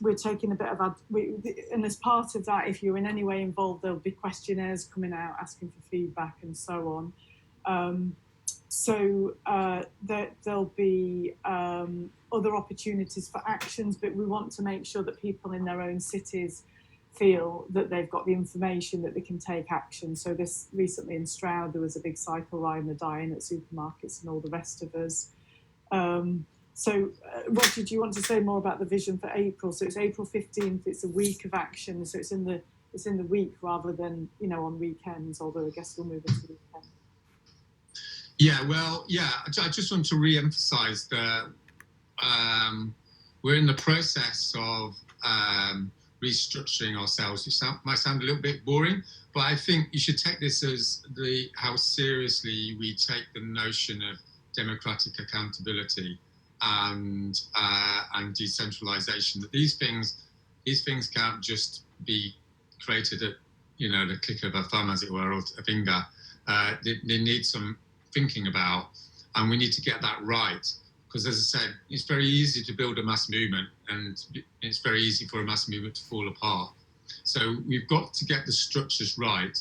we're taking a bit of and as part of that, if you're in any way involved, there'll be questionnaires coming out asking for feedback and so on. There'll be other opportunities for actions, but we want to make sure that people in their own cities feel that they've got the information that they can take action. So this recently in Stroud, there was a big cycle ride and the dying at supermarkets and all the rest of us. Roger, do you want to say more about the vision for April? So it's April 15th, it's a week of action, so it's in the week rather than, on weekends, although I guess we'll move into the weekend. I just want to re-emphasise that we're in the process of restructuring ourselves, which might sound a little bit boring, but I think you should take this as how seriously we take the notion of democratic accountability and decentralisation. That these things can't just be created at the click of a thumb, as it were, or a finger. They need some thinking about, and we need to get that right. Because as I said, it's very easy to build a mass movement, and it's very easy for a mass movement to fall apart. So we've got to get the structures right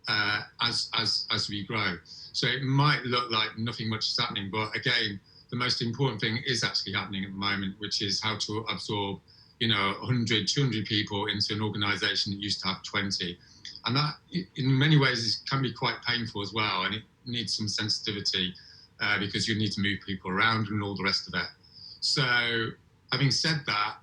as we grow. So it might look like nothing much is happening, but again, the most important thing is actually happening at the moment, which is how to absorb, 100, 200 people into an organisation that used to have 20. And that, in many ways, can be quite painful as well, and it needs some sensitivity. Because you need to move people around and all the rest of it. So, having said that,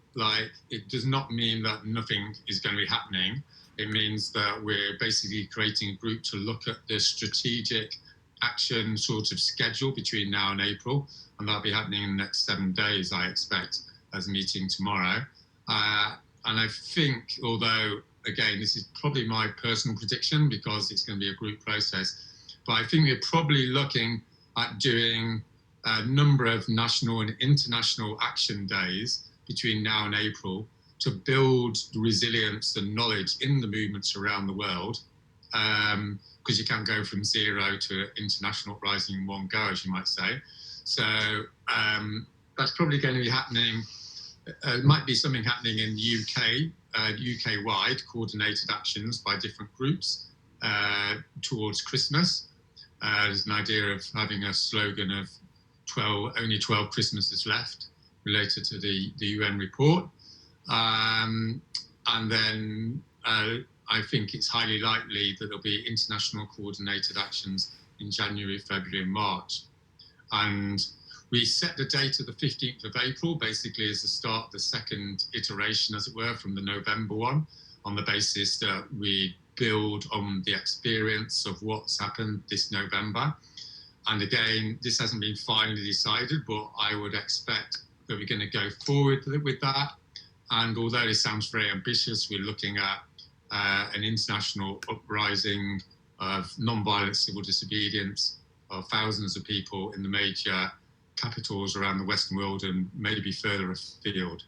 it does not mean that nothing is going to be happening. It means that we're basically creating a group to look at the strategic action sort of schedule between now and April, and that'll be happening in the next 7 days, I expect, as a meeting tomorrow. And I think, although, again, this is probably my personal prediction because it's going to be a group process, but I think we're probably looking at doing a number of national and international action days between now and April to build the resilience and knowledge in the movements around the world, because you can't go from zero to international uprising in one go, as you might say. So that's probably going to be happening. It might be something happening in the UK, UK-wide, coordinated actions by different groups towards Christmas. There's an idea of having a slogan of only 12 Christmases left, related to the UN report. And then I think it's highly likely that there'll be international coordinated actions in January, February and March. And we set the date of the 15th of April, basically as the start of the second iteration, as it were, from the November one, on the basis that we build on the experience of what's happened this November. And again, this hasn't been finally decided, but I would expect that we're going to go forward with that. And although this sounds very ambitious, we're looking at an international uprising of non-violent civil disobedience of thousands of people in the major capitals around the Western world and maybe further afield.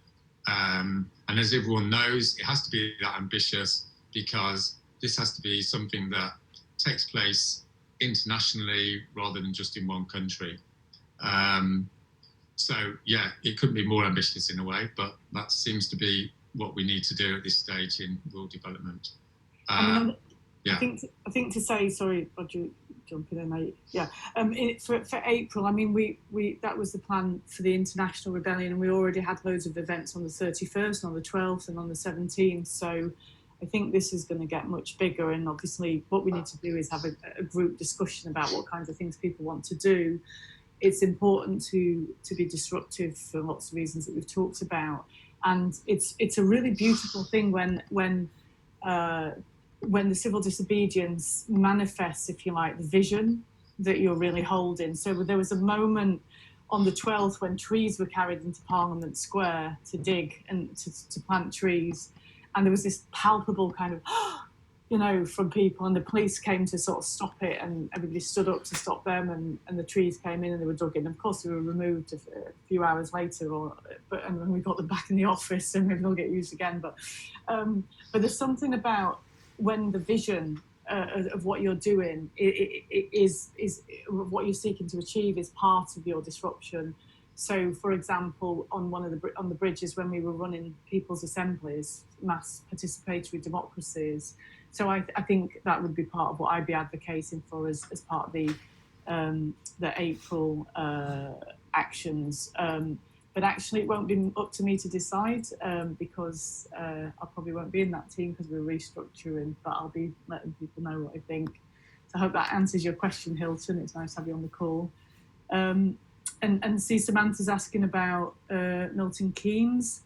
And as everyone knows, it has to be that ambitious because this has to be something that takes place internationally rather than just in one country. So, yeah, it couldn't be more ambitious in a way, but that seems to be what we need to do at this stage in world development. I think to say, sorry, Roger, jumping in, mate. Yeah, for April, I mean, we that was the plan for the International Rebellion, and we already had loads of events on the 31st, on the 12th, and on the 17th. So I think this is going to get much bigger, and obviously what we need to do is have a group discussion about what kinds of things people want to do. It's important to be disruptive for lots of reasons that we've talked about, and it's a really beautiful thing when the civil disobedience manifests, if you like, the vision that you're really holding. So there was a moment on the 12th when trees were carried into Parliament Square to dig and to plant trees. And there was this palpable kind of, from people, and the police came to sort of stop it, and everybody stood up to stop them, and the trees came in and they were dug in. Of course, they were removed a few hours later, and then we got them back in the office, and maybe they'll get used again. But there's something about when the vision of what you're doing is what you're seeking to achieve is part of your disruption. So, for example, on the bridges when we were running people's assemblies, mass participatory democracies. So I think that would be part of what I'd be advocating for as part of the April actions. But actually, it won't be up to me to decide because I probably won't be in that team because we're restructuring. But I'll be letting people know what I think. So I hope that answers your question, Hilton. It's nice to have you on the call. And see, Samantha's asking about Milton Keynes,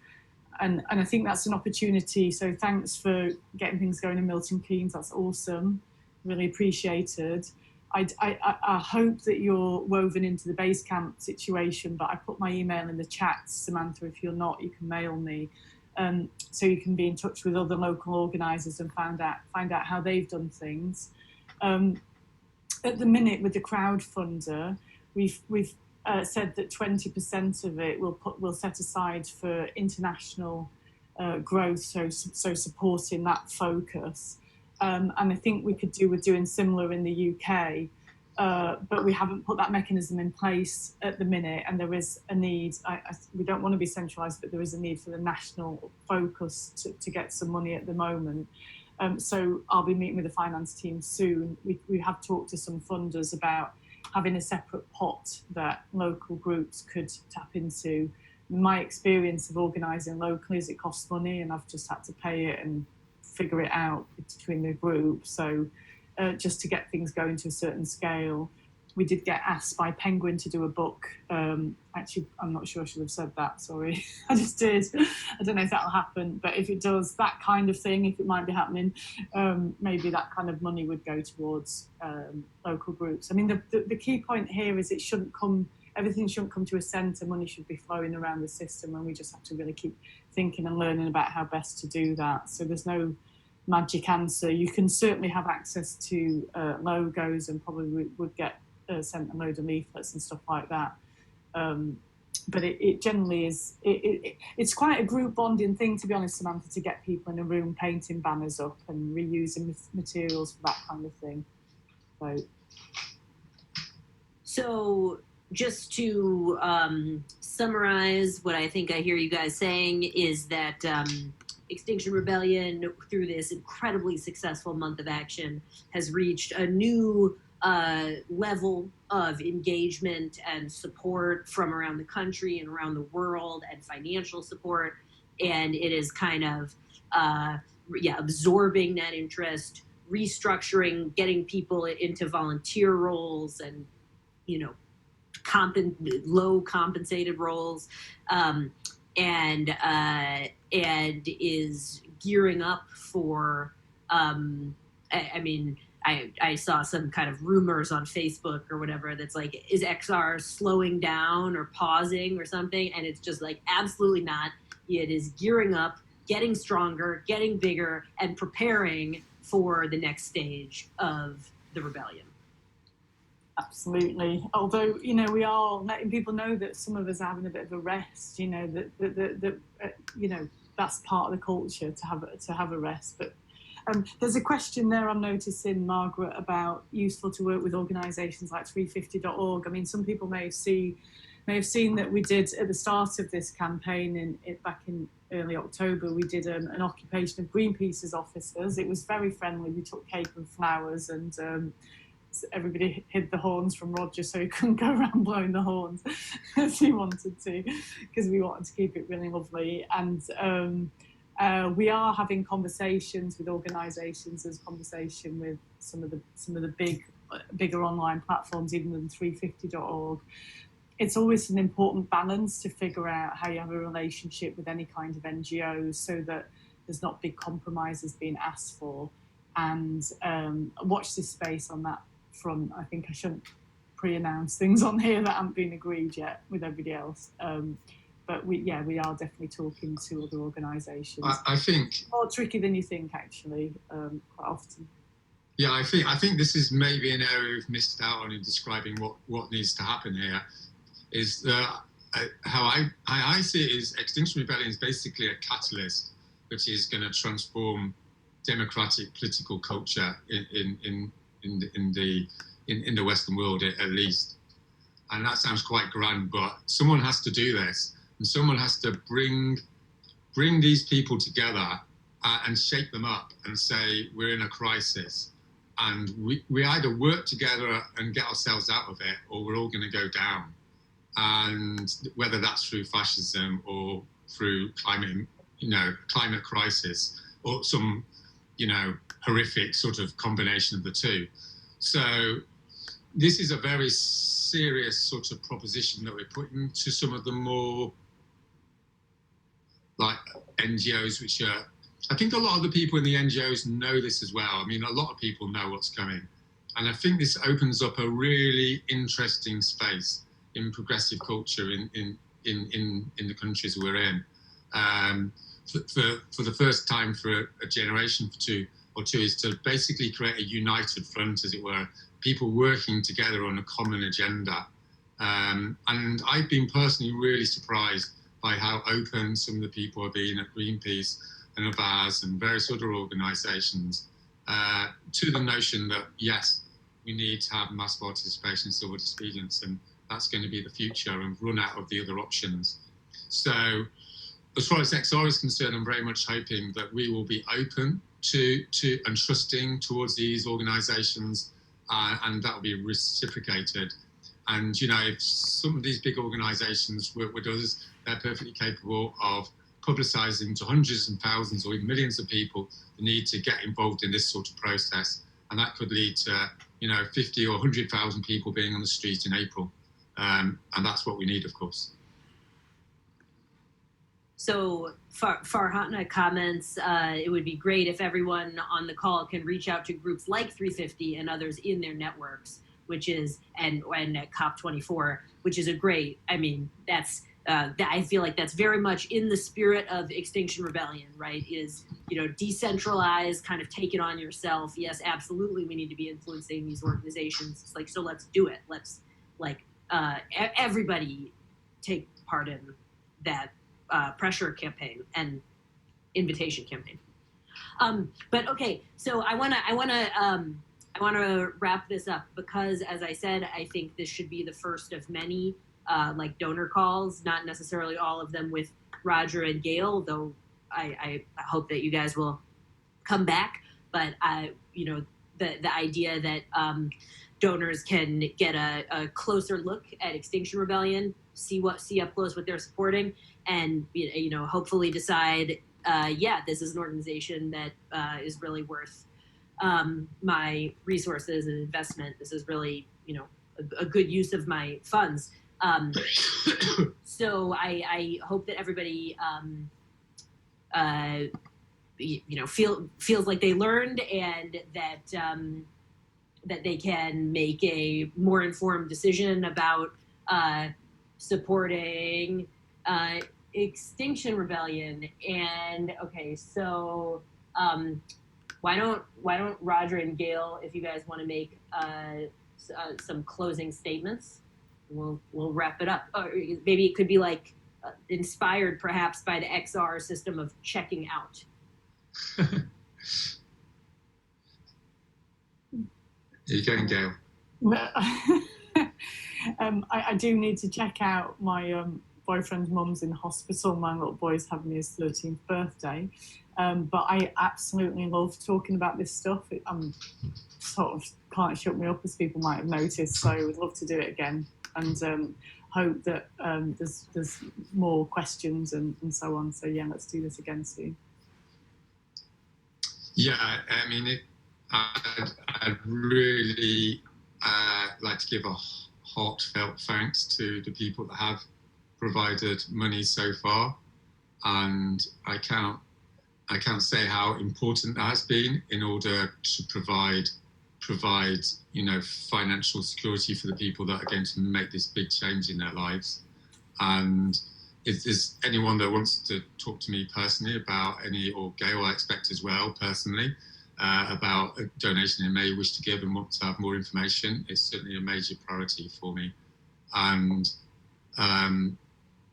and I think that's an opportunity. So thanks for getting things going in Milton Keynes. That's awesome, really appreciated. I hope that you're woven into the base camp situation, but I put my email in the chat, Samantha. If you're not, you can mail me, so you can be in touch with other local organisers and find out how they've done things. At the minute, with the crowdfunder, we've said that 20% of it we'll set aside for international growth, so supporting that focus. And I think we could do with doing similar in the UK, but we haven't put that mechanism in place at the minute, and there is a need. We don't want to be centralised, but there is a need for the national focus to get some money at the moment. So I'll be meeting with the finance team soon. We have talked to some funders about having a separate pot that local groups could tap into. My experience of organising locally is it costs money, and I've just had to pay it and figure it out between the group. So just to get things going to a certain scale. We did get asked by Penguin to do a book. Actually, I'm not sure I should have said that, sorry. I just did. I don't know if that'll happen, but if it does, that kind of thing, if it might be happening, maybe that kind of money would go towards local groups. I mean, the key point here is everything shouldn't come to a centre. Money should be flowing around the system, and we just have to really keep thinking and learning about how best to do that. So there's no magic answer. You can certainly have access to logos, and probably would get sent a load of leaflets and stuff like that. But it generally is, it's quite a group bonding thing, to be honest, Samantha, to get people in a room painting banners up and reusing materials for that kind of thing. So just to summarize what I think I hear you guys saying is that Extinction Rebellion, through this incredibly successful month of action, has reached a new level of engagement and support from around the country and around the world, and financial support, and it is kind of absorbing that interest, restructuring, getting people into volunteer roles and low compensated roles, and is gearing up for I saw some kind of rumors on Facebook or whatever that's like, is XR slowing down or pausing or something? And it's just like, absolutely not. It is gearing up, getting stronger, getting bigger, and preparing for the next stage of the rebellion. Absolutely. Although, we are letting people know that some of us are having a bit of a rest, that that's part of the culture to have a rest. But there's a question there I'm noticing, Margaret, about useful to work with organisations like 350.org. I mean, some people may have seen that we did at the start of this campaign back in early October, we did an occupation of Greenpeace's officers. It was very friendly. We took cake and flowers, and everybody hid the horns from Roger so he couldn't go around blowing the horns as he wanted to, because we wanted to keep it really lovely. And we are having conversations with organisations. There's conversation with some of the bigger online platforms, even than 350.org. It's always an important balance to figure out how you have a relationship with any kind of NGOs so that there's not big compromises being asked for. And watch this space on that front. I think I shouldn't pre-announce things on here that haven't been agreed yet with everybody else. But we are definitely talking to other organisations. I think more tricky than you think, actually, quite often. Yeah, I think this is maybe an area we've missed out on in describing what needs to happen here. Is how I see it is Extinction Rebellion is basically a catalyst which is going to transform democratic political culture in the Western world, at least. And that sounds quite grand, but someone has to do this, and someone has to bring these people together and shake them up and say, we're in a crisis. And we either work together and get ourselves out of it, or we're all going to go down. And whether that's through fascism or through climate crisis, or some, horrific sort of combination of the two. So this is a very serious sort of proposition that we're putting to some of the more like NGOs, which are, I think a lot of the people in the NGOs know this as well. I mean, a lot of people know what's coming. And I think this opens up a really interesting space in progressive culture in the countries we're in. For the first time for a generation or two is to basically create a united front, as it were, people working together on a common agenda. And I've been personally really surprised by how open some of the people have been at Greenpeace and Avaz and various other organisations to the notion that, yes, we need to have mass participation in civil disobedience, and that's going to be the future, and run out of the other options. So as far as XR is concerned, I'm very much hoping that we will be open to and trusting towards these organisations, and that will be reciprocated. And, if some of these big organisations work with us, they're perfectly capable of publicising to hundreds and thousands or even millions of people the need to get involved in this sort of process. And that could lead to, 50 or 100,000 people being on the street in April. And that's what we need, of course. So Farhana comments, it would be great if everyone on the call can reach out to groups like 350 and others in their networks, which is, and at COP24, which is a great, that's, I feel like that's very much in the spirit of Extinction Rebellion, right? Is, decentralize, kind of take it on yourself. Yes, absolutely, we need to be influencing these organizations. It's like, so let's do it. Let's, everybody take part in that pressure campaign and invitation campaign. But okay, so I wanna wrap this up, because, as I said, I think this should be the first of many donor calls, not necessarily all of them with Roger and Gail, though I hope that you guys will come back. But the idea that donors can get a closer look at Extinction Rebellion, see up close what they're supporting, and hopefully decide, this is an organization that is really worth my resources and investment. This is really a good use of my funds. So I hope that everybody feels like they learned, and that they can make a more informed decision about supporting Extinction Rebellion. And okay, so why don't Roger and Gail, if you guys want to make some closing statements, we'll wrap it up. Or maybe it could be inspired perhaps by the XR system of checking out. You going, Gail? I do need to check out my boyfriend's mum's in hospital. My little boy's having his 13th birthday. But I absolutely love talking about this stuff. I'm sort of can't shut me up, as people might have noticed. So I would love to do it again, and hope that there's more questions and so on. So yeah, let's do this again soon. Yeah, I'd really like to give a heartfelt thanks to the people that have provided money so far, and I can't say how important that has been in order to provide financial security for the people that are going to make this big change in their lives. And if there's anyone that wants to talk to me personally about or Gail, I expect as well personally, about a donation they may wish to give and want to have more information, it's certainly a major priority for me. And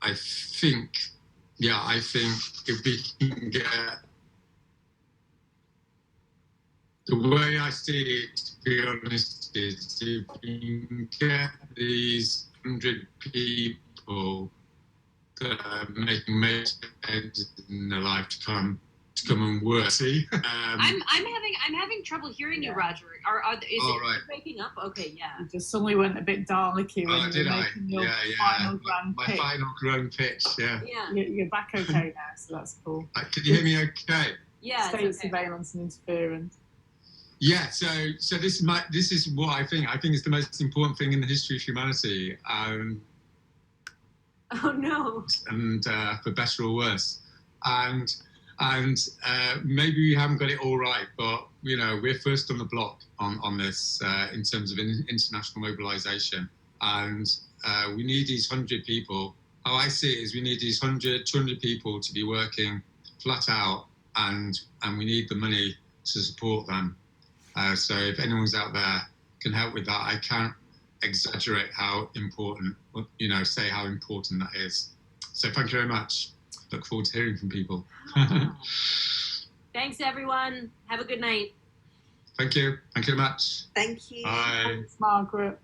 I think if we can get, the way I see it, to be honest, is if we can get these 100 people that are making major changes in their life to come and work. See? I'm having trouble hearing you, Roger. Is it breaking up? Okay, yeah. You just suddenly went a bit Dalek-y when you were making your final grand pitch. My final grand pitch, yeah. You're back okay now, so that's cool. Can you hear me okay? Yeah, State surveillance and interference. Yeah, so this is what I think. I think it's the most important thing in the history of humanity. Oh no. And for better or worse, and maybe we haven't got it all right, but you know we're first on the block on this in terms of international mobilization, and we need these 100 people. How I see it is we need these 200 people to be working flat out, and we need the money to support them. So if anyone's out there can help with that, I can't exaggerate how important, say how important that is. So thank you very much. Look forward to hearing from people. Thanks, everyone. Have a good night. Thank you. Thank you very much. Thank you. Bye. Thanks, Margaret.